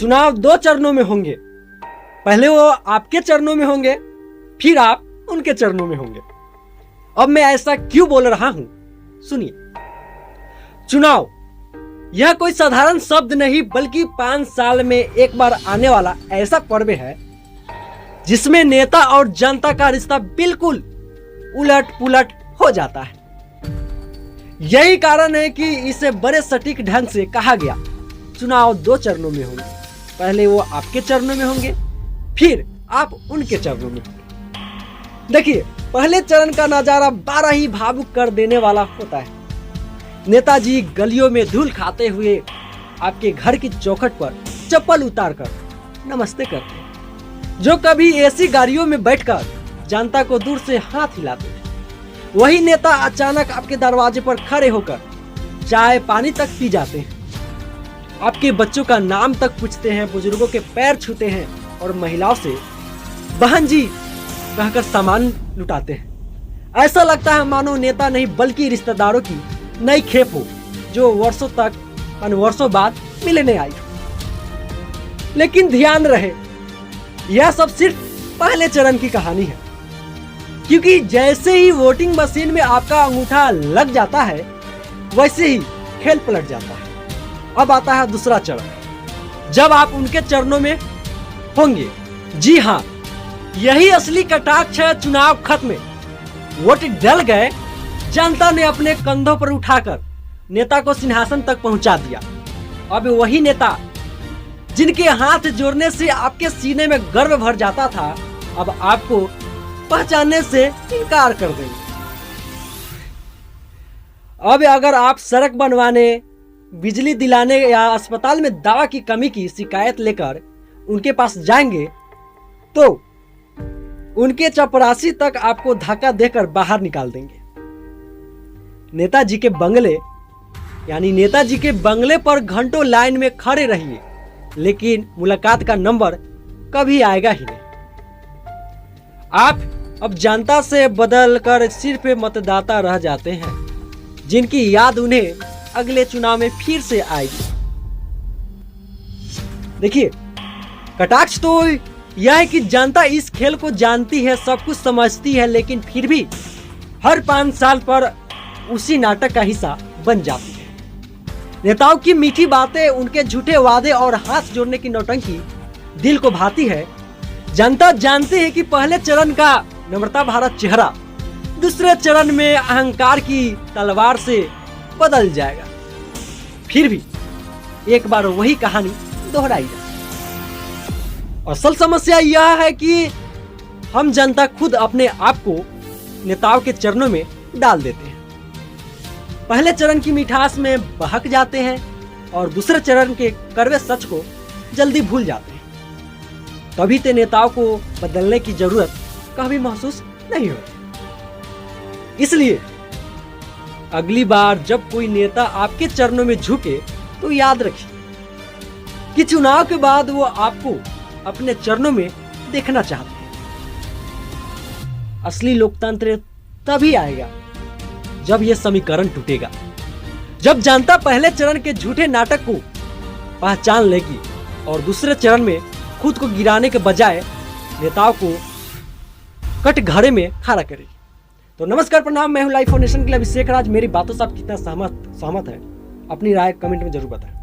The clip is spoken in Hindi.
चुनाव 2 चरणों में होंगे। पहले वो आपके चरणों में होंगे, फिर आप उनके चरणों में होंगे। अब मैं ऐसा क्यों बोल रहा हूं, सुनिए। चुनाव यह कोई साधारण शब्द नहीं, बल्कि 5 साल में एक बार आने वाला ऐसा पर्व है जिसमें नेता और जनता का रिश्ता बिल्कुल उलट पुलट हो जाता है। यही कारण है कि इसे बड़े सटीक ढंग से कहा गया चुनाव 2 चरणों में होंगे। पहले वो आपके चरणों में होंगे, फिर आप उनके चरणों में होंगे। देखिए, पहले चरण का नजारा बड़ा ही भावुक कर देने वाला होता है। नेताजी गलियों में धूल खाते हुए आपके घर की चौखट पर चप्पल उतार कर नमस्ते करते हैं। जो कभी एसी गाड़ियों में बैठकर जनता को दूर से हाथ हिलाते हैं, वही नेता अचानक आपके दरवाजे पर खड़े होकर चाय पानी तक पी जाते हैं। आपके बच्चों का नाम तक पूछते हैं, बुजुर्गों के पैर छूते हैं और महिलाओं से बहन जी कहकर सामान लुटाते हैं। ऐसा लगता है मानो नेता नहीं बल्कि रिश्तेदारों की नई खेप हो, जो वर्षों बाद मिलने आई हो। लेकिन ध्यान रहे, यह सब सिर्फ पहले चरण की कहानी है, क्योंकि जैसे ही वोटिंग मशीन में आपका अंगूठा लग जाता है, वैसे ही खेल पलट जाता है। अब आता है दूसरा चरण, जब आप उनके चरणों में होंगे। जी हाँ, यही असली कटाक्ष है। चुनाव खत्म, वोट डल गए, जनता ने अपने कंधों पर उठाकर नेता को सिंहासन तक पहुंचा दिया। अब वही नेता जिनके हाथ जोड़ने से आपके सीने में गर्व भर जाता था, अब आपको पहचानने से इनकार कर देंगे। अब अगर आप सड़क बनवाने, बिजली दिलाने या अस्पताल में दवा की कमी की शिकायत लेकर उनके पास जाएंगे, तो उनके चपरासी तक आपको धक्का देकर बाहर निकाल देंगे। नेताजी के बंगले पर घंटों लाइन में खड़े रहिए, लेकिन मुलाकात का नंबर कभी आएगा ही नहीं। आप अब जनता से बदलकर सिर्फ मतदाता रह जाते हैं, जिनकी याद उन्हें अगले चुनाव में फिर से आएगी। देखिए, कटाक्ष तो यह है कि जनता इस खेल को जानती है, सब कुछ समझती है, लेकिन फिर भी हर 5 साल पर उसी नाटक का हिस्सा बन जाती है। नेताओं की मीठी बातें, उनके झूठे वादे और हाथ जोड़ने की नौटंकी दिल को भाती है। जनता जानती है कि पहले चरण का नम्रता भरा चेहरा दूसरे चरण में अहंकार की तलवार से बदल जाएगा। फिर भी एक बार वही कहानी दोहराई जाए। असल समस्या यह है कि हम जनता खुद अपने आप को नेताओं के चरणों में डाल देते हैं। पहले चरण की मिठास में बहक जाते हैं और दूसरे चरण के कड़वे सच को जल्दी भूल जाते हैं। कभी तो नेताओं को बदलने की जरूरत कभी महसूस नहीं होती। इसलिए अगली बार जब कोई नेता आपके चरणों में झुके, तो याद रखिए कि चुनाव के बाद वो आपको अपने चरणों में देखना चाहते हैं। असली लोकतंत्र तभी आएगा जब यह समीकरण टूटेगा, जब जनता पहले चरण के झूठे नाटक को पहचान लेगी और दूसरे चरण में खुद को गिराने के बजाय नेताओं को कटघरे में खड़ा करेगी। तो नमस्कार, प्रणाम, मैं हूं लाइफ फाउंडेशन के लिए अभिषेक राज। मेरी बातों से आप कितना सहमत हैं? अपनी राय कमेंट में जरूर बताएं।